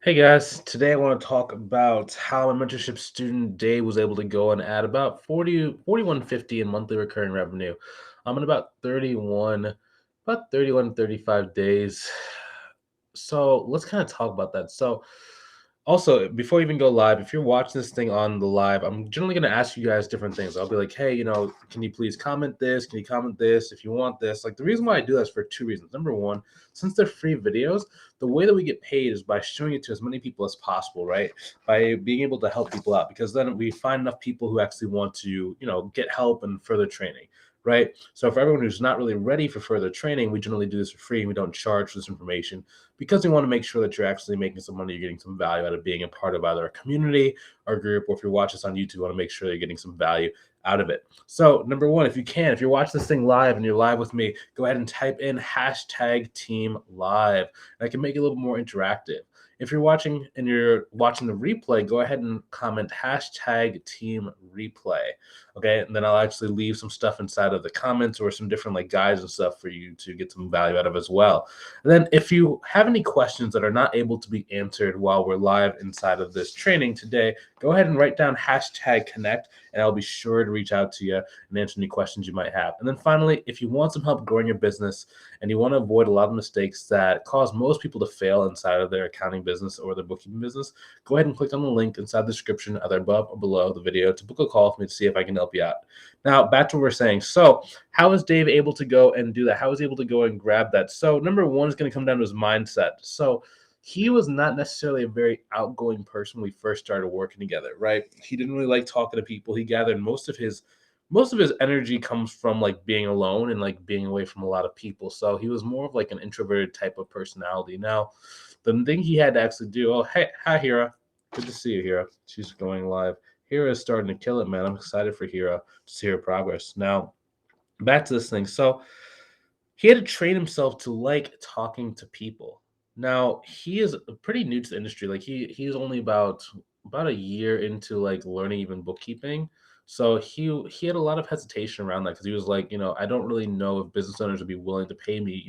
Hey guys, today I want to talk about how my mentorship student Dave was able to go and add about 4150 in monthly recurring revenue. I'm in about 31, 35 days. So let's kind of talk about that. Also, before you even go live, if you're watching this thing on the live, I'm generally going to ask you guys different things. I'll be like, hey, can you please comment this? Can you comment this if you want this? Like, the reason why I do that is for two reasons. Number one, since they're free videos, the way that we get paid is by showing it to as many people as possible, right? By being able to help people out, because then we find enough people who actually want to, get help and further training. Right. So for everyone who's not really ready for further training, we generally do this for free and we don't charge for this information because we want to make sure that you're actually making some money, you're getting some value out of being a part of either a community or group, or if you're watching this on YouTube, you want to make sure you're getting some value out of it. So, number one, if you're watching this thing live and you're live with me, go ahead and type in hashtag team live. And I can make it a little more interactive. If you're watching and you're watching the replay, go ahead and comment hashtag team replay. Okay. And then I'll actually leave some stuff inside of the comments or some different like guides and stuff for you to get some value out of as well. And then if you have any questions that are not able to be answered while we're live inside of this training today, go ahead and write down hashtag connect, and I'll be sure to reach out to you and answer any questions you might have. And then finally, if you want some help growing your business and you want to avoid a lot of mistakes that cause most people to fail inside of their accounting business or their bookkeeping business, go ahead and click on the link inside the description, either above or below the video, to book a call with me to see if I can help you out. Now, back to what we're saying. So, how is Dave able to go and do that? How is he able to go and grab that? So, number one is going to come down to his mindset. So, he was not necessarily a very outgoing person when we first started working together, right? He didn't really like talking to people. He gathered most of his energy comes from like being alone and like being away from a lot of people. So he was more of like an introverted type of personality. Now, the thing he had to actually do, oh hey, hi Hira. Good to see you, Hira. She's going live. Hira is starting to kill it, man. I'm excited for Hira to see her progress. Now, back to this thing. So he had to train himself to like talking to people. Now he is pretty new to the industry. Like he's only about a year into like learning even bookkeeping. So he had a lot of hesitation around that because he was like, I don't really know if business owners would be willing to pay me,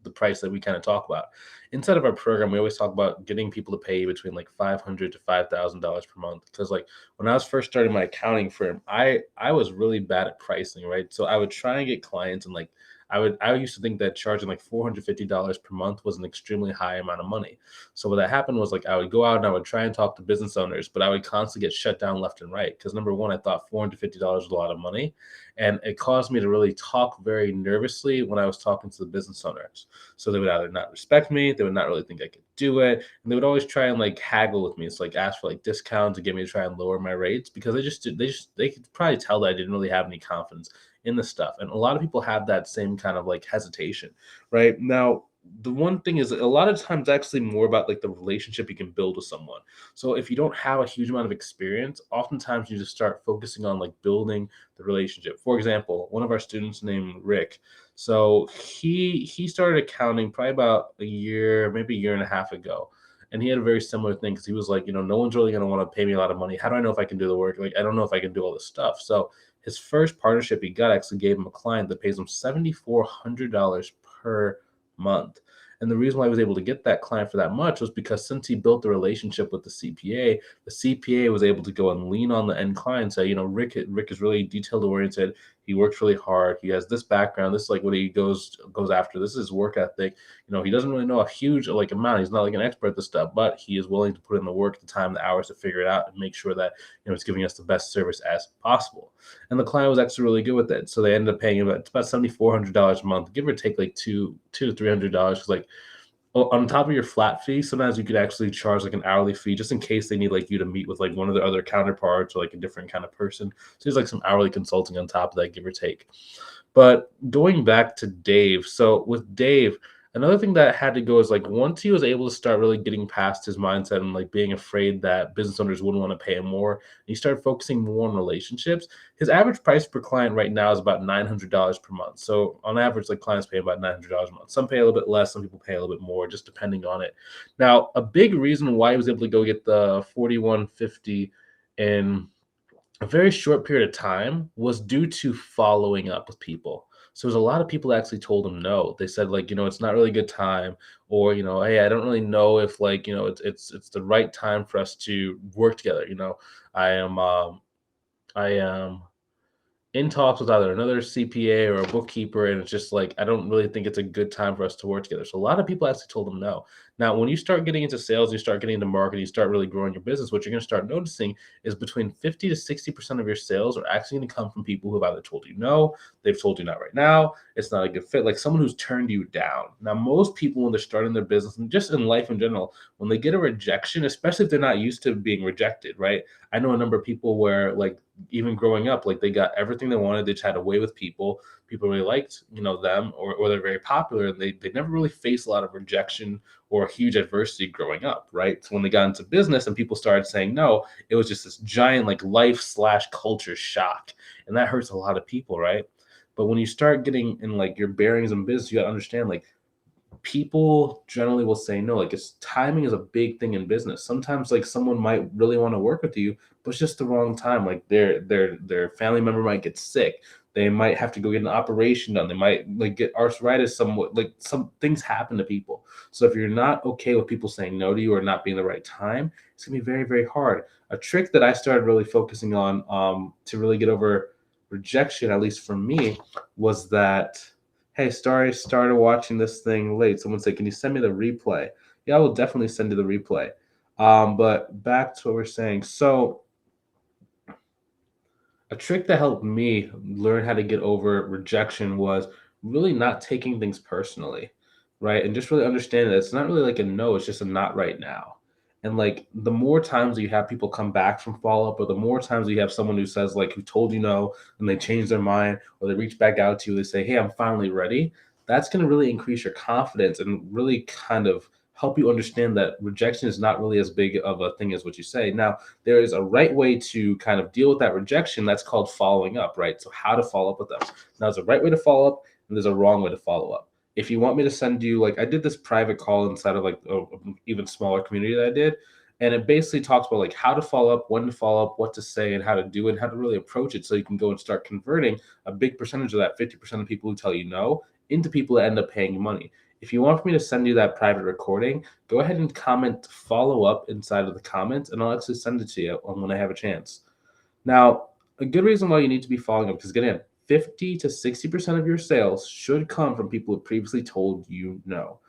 the price that we kind of talk about. Inside of our program, we always talk about getting people to pay between like $500 to $5,000 per month. Because like when I was first starting my accounting firm, I was really bad at pricing, right? So I would try and get clients and like I used to think that charging like $450 per month was an extremely high amount of money. So what that happened was like I would go out and I would try and talk to business owners, but I would constantly get shut down left and right. Because number one, I thought $450 was a lot of money. And it caused me to really talk very nervously when I was talking to the business owners. So they would either not respect me, they would not really think I could do it, and they would always try and like haggle with me. It's like ask for like discounts to get me to try and lower my rates because they could probably tell that I didn't really have any confidence in the stuff. And a lot of people have that same kind of like hesitation, right? Now, the one thing is a lot of times actually more about like the relationship you can build with someone. So if you don't have a huge amount of experience, oftentimes you just start focusing on like building the relationship. For example, one of our students named Rick. So he started accounting probably about a year, maybe a year and a half ago. And he had a very similar thing because he was like, no one's really going to want to pay me a lot of money. How do I know if I can do the work? Like, I don't know if I can do all this stuff. So his first partnership he got actually gave him a client that pays him $7,400 per month. And the reason why he was able to get that client for that much was because since he built the relationship with the CPA was able to go and lean on the end client and say, Rick is really detailed oriented. He works really hard. He has this background. This is like what he goes after. This is his work ethic. He doesn't really know a huge like amount. He's not like an expert at this stuff, but he is willing to put in the work, the time, the hours to figure it out and make sure that it's giving us the best service as possible. And the client was actually really good with it. So they ended up paying him about $7,400 a month, give or take like two to $300. Because like on top of your flat fee, sometimes you could actually charge like an hourly fee just in case they need like you to meet with like one of the other counterparts or like a different kind of person. So there's like some hourly consulting on top of that, give or take. But going back to Dave, so with Dave, another thing that had to go is like once he was able to start really getting past his mindset and like being afraid that business owners wouldn't want to pay him more, and he started focusing more on relationships. His average price per client right now is about $900 per month. So on average, like clients pay about $900 a month. Some pay a little bit less, some people pay a little bit more, just depending on it. Now, a big reason why he was able to go get the 4150 in a very short period of time was due to following up with people. So there's a lot of people that actually told him no. They said like, it's not really a good time, or hey, I don't really know if like, it's the right time for us to work together. I am I am in talks with either another CPA or a bookkeeper, and it's just like I don't really think it's a good time for us to work together. So a lot of people actually told them no. Now, when you start getting into sales, you start getting into marketing, you start really growing your business. What you're going to start noticing is between 50 to 60% of your sales are actually going to come from people who have either told you no, they've told you not right now, it's not a good fit, like someone who's turned you down. Now, most people when they're starting their business and just in life in general, when they get a rejection, especially if they're not used to being rejected, right? I know a number of people where like even growing up, like they got everything they wanted. They just had a way with people. People really liked, them, or they're very popular. And they never really faced a lot of rejection or huge adversity growing up, right? So when they got into business and people started saying no, it was just this giant like life/culture shock. And that hurts a lot of people, right? But when you start getting in like your bearings in business, you gotta understand like people generally will say no. Like it's timing is a big thing in business. Sometimes like someone might really want to work with you, but it's just the wrong time. Like their family member might get sick. They might have to go get an operation done. They might like get arthritis. Somewhat like some things happen to people. So if you're not okay with people saying no to you or not being the right time, it's gonna be very very hard. A trick that I started really focusing on to really get over rejection, at least for me, was that hey, sorry, started watching this thing late. Someone said, can you send me the replay? Yeah, I will definitely send you the replay. But back to what we're saying. So a trick that helped me learn how to get over rejection was really not taking things personally, right? And just really understanding that it's not really like a no, it's just a not right now. And like the more times you have people come back from follow up, or the more times you have someone who says, like, who told you no and they change their mind, or they reach back out to you, they say, hey, I'm finally ready. That's going to really increase your confidence and really kind of help you understand that rejection is not really as big of a thing as what you say. Now, there is a right way to kind of deal with that rejection. That's called following up, right? So how to follow up with them. Now, there's a right way to follow up and there's a wrong way to follow up. If you want me to send you, like I did this private call inside of like a even smaller community that I did, and it basically talks about like how to follow up, when to follow up, what to say, and how to do it, and how to really approach it, so you can go and start converting a big percentage of that 50% of people who tell you no into people that end up paying you money. If you want me to send you that private recording, go ahead and comment follow up inside of the comments, and I'll actually send it to you when I have a chance. Now, a good reason why you need to be following up, because again, 50 to 60% of your sales should come from people who previously told you no.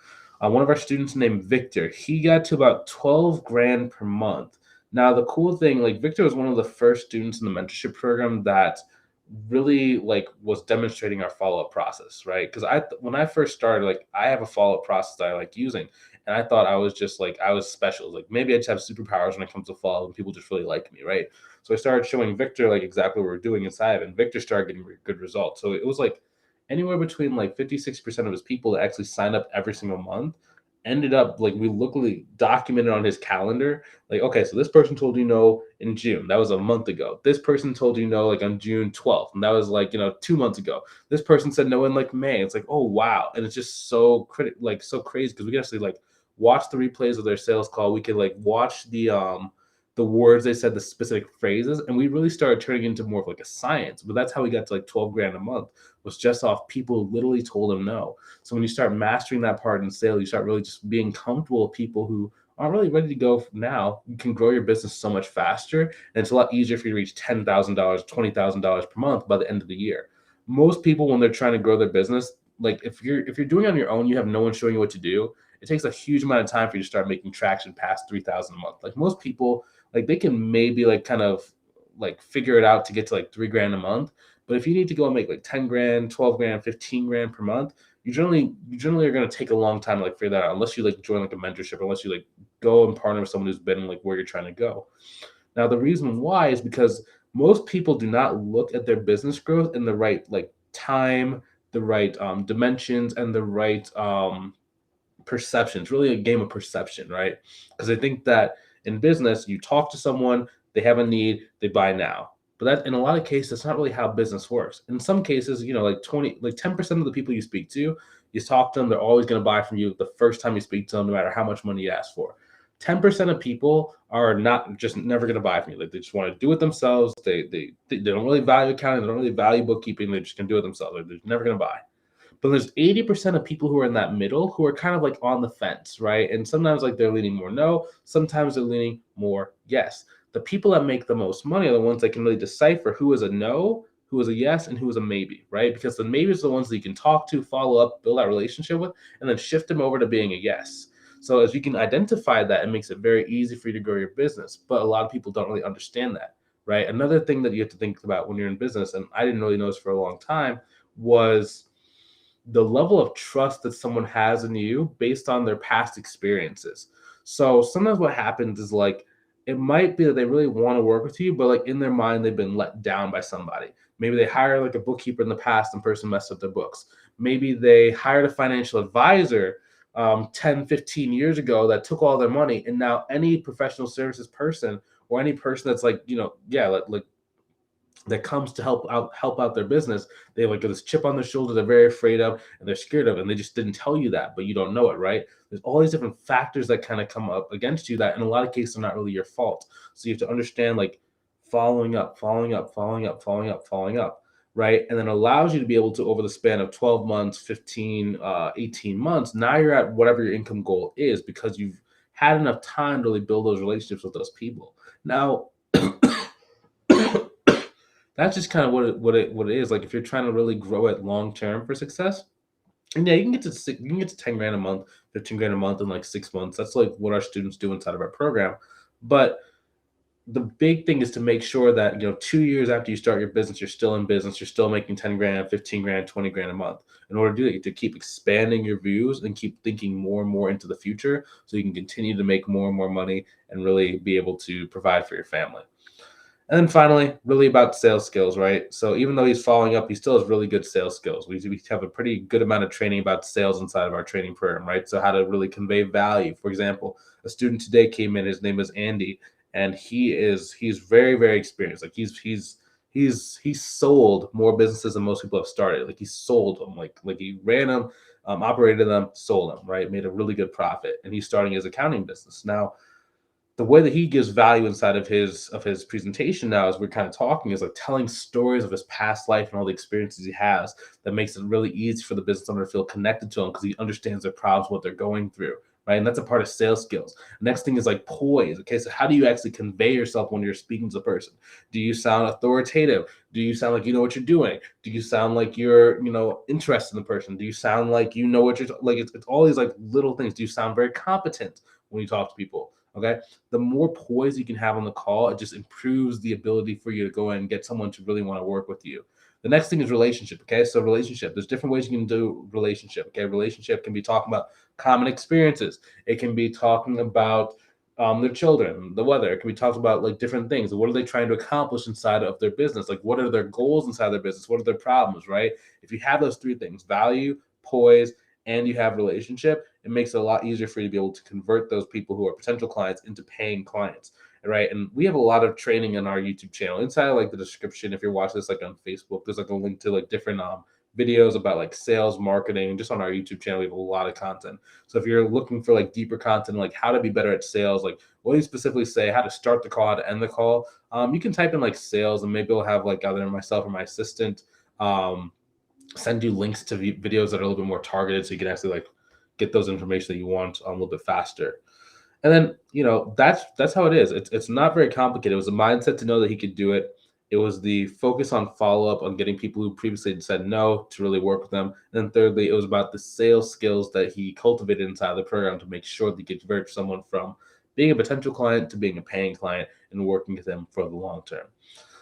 One of our students named Victor, he got to about 12 grand per month. Now, the cool thing, like Victor was one of the first students in the mentorship program that really like was demonstrating our follow-up process, right? Because when I first started, like I have a follow-up process that I like using, and I thought I was just like I was special. Like maybe I just have superpowers when it comes to follow, and people just really like me, right? So I started showing Victor like exactly what we're doing inside of it, and Victor started getting good results. So it was like anywhere between like 50-60% of his people that actually signed up every single month ended up like we locally documented on his calendar, like, okay, so this person told you no in June, that was a month ago. This person told you no like on June 12th, and that was like 2 months ago. This person said no in like May. It's like, oh wow. And it's just so like so crazy because we can actually like watch the replays of their sales call. We could like watch the words they said, the specific phrases, and we really started turning into more of like a science. But that's how we got to like 12 grand a month, was just off people literally told them no. So when you start mastering that part in sales, you start really just being comfortable with people who aren't really ready to go now. You can grow your business so much faster, and it's a lot easier for you to reach $10,000, $20,000 per month by the end of the year. Most people, when they're trying to grow their business, like if you're doing it on your own, you have no one showing you what to do. It takes a huge amount of time for you to start making traction past 3,000 a month. Like most people, like they can maybe like kind of like figure it out to get to like 3 grand a month. But if you need to go and make like 10 grand, 12 grand, 15 grand per month, you generally are going to take a long time to like figure that out, unless you like join like a mentorship, unless you like go and partner with someone who's been like where you're trying to go. Now the reason why is because most people do not look at their business growth in the right like time, the right dimensions, and the right perception. It's really a game of perception, right? Because I think that in business, you talk to someone, they have a need, they buy now. But that in a lot of cases, that's not really how business works. In some cases, like 10% of the people you speak to, you talk to them, they're always going to buy from you the first time you speak to them, no matter how much money you ask for. 10% of people are not just never going to buy from you. Like they just want to do it themselves. They don't really value accounting. They don't really value bookkeeping. They're just going to do it themselves. Like they're never going to buy. But there's 80% of people who are in that middle who are kind of like on the fence, right? And sometimes like they're leaning more no, sometimes they're leaning more yes. The people that make the most money are the ones that can really decipher who is a no, who is a yes, and who is a maybe, right? Because the maybe is the ones that you can talk to, follow up, build that relationship with, and then shift them over to being a yes. So as you can identify that, it makes it very easy for you to grow your business. But a lot of people don't really understand that, right? Another thing that you have to think about when you're in business, and I didn't really know this for a long time, was the level of trust that someone has in you based on their past experiences. So sometimes what happens is like it might be that they really want to work with you, but like in their mind, they've been let down by somebody. Maybe they hired like a bookkeeper in the past and person messed up their books. Maybe they hired a financial advisor 10, 15 years ago that took all their money. And now any professional services person or any person that's like, yeah, like that comes to help out their business, they have like this chip on their shoulder they're very afraid of and they're scared of, and they just didn't tell you that, but you don't know it, right? There's all these different factors that kind of come up against you that in a lot of cases are not really your fault. So you have to understand like following up, following up, following up, following up, following up, right? And then allows you to be able to, over the span of 12 months, 15, 18 months, now you're at whatever your income goal is because you've had enough time to really build those relationships with those people. Now that's just kind of what it is. Like if you're trying to really grow it long term for success, and yeah, you can get to 10 grand a month, 15 grand a month in like 6 months. That's like what our students do inside of our program. But the big thing is to make sure that 2 years after you start your business, you're still in business, you're still making 10 grand, 15 grand, 20 grand a month. In order to do that, you have to keep expanding your views and keep thinking more and more into the future so you can continue to make more and more money and really be able to provide for your family. And then finally, really about sales skills, right? So even though he's following up, he still has really good sales skills. We have a pretty good amount of training about sales inside of our training program, right? So how to really convey value. For example, a student today came in, his name is Andy, and he's very, very experienced. Like he's sold more businesses than most people have started. Like he sold them, like he ran them, operated them, sold them, right? Made a really good profit. And he's starting his accounting business. Now, the way that he gives value inside of his presentation now, as we're kind of talking, is like telling stories of his past life and all the experiences he has that makes it really easy for the business owner to feel connected to him because he understands their problems, what they're going through, right? And that's a part of sales skills. Next thing is like poise. Okay, so how do you actually convey yourself when you're speaking to a person? Do you sound authoritative? Do you sound like you know what you're doing? Do you sound like you're interested in the person? Do you sound like you know what you're like? It's all these like little things. Do you sound very competent when you talk to people? Okay, the more poise you can have on the call, it just improves the ability for you to go in and get someone to really want to work with you. The next thing is relationship. Okay, so relationship. There's different ways you can do relationship. Okay, relationship can be talking about common experiences. It can be talking about their children, the weather. It can be talking about like different things. What are they trying to accomplish inside of their business? Like what are their goals inside their business? What are their problems? Right? If you have those three things: value, poise, and you have relationship, it makes it a lot easier for you to be able to convert those people who are potential clients into paying clients, right? And we have a lot of training in our YouTube channel. Inside like the description, if you're watching this like on Facebook, there's like a link to like different videos about like sales, marketing. Just on our YouTube channel, we have a lot of content. So if you're looking for like deeper content, like how to be better at sales, like what do you specifically say, how to start the call, how to end the call, you can type in like sales, and maybe we'll have like either myself or my assistant send you links to videos that are a little bit more targeted so you can actually like get those information that you want a little bit faster. And then that's how it is. It's not very complicated. It was a mindset to know that he could do it. It was the focus on follow-up, on getting people who previously said no to really work with them. And then thirdly, it was about the sales skills that he cultivated inside the program to make sure that he could convert someone from being a potential client to being a paying client and working with them for the long term.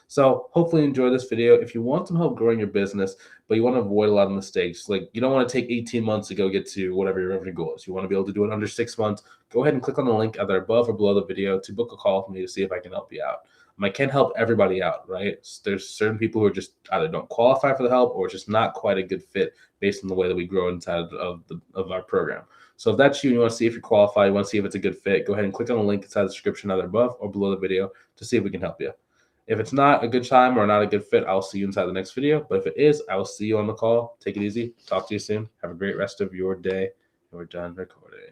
So hopefully you enjoy this video. If you want some help growing your business, but you want to avoid a lot of mistakes, like you don't want to take 18 months to go get to whatever your revenue goal is. You want to be able to do it under 6 months. Go ahead and click on the link either above or below the video to book a call with me to see if I can help you out. I can't help everybody out, right? There's certain people who are just either don't qualify for the help or just not quite a good fit based on the way that we grow inside of our program. So if that's you and you want to see if you're qualified, you want to see if it's a good fit, go ahead and click on the link inside the description either above or below the video to see if we can help you. If it's not a good time or not a good fit, I'll see you inside the next video. But if it is, I will see you on the call. Take it easy. Talk to you soon. Have a great rest of your day. And we're done recording.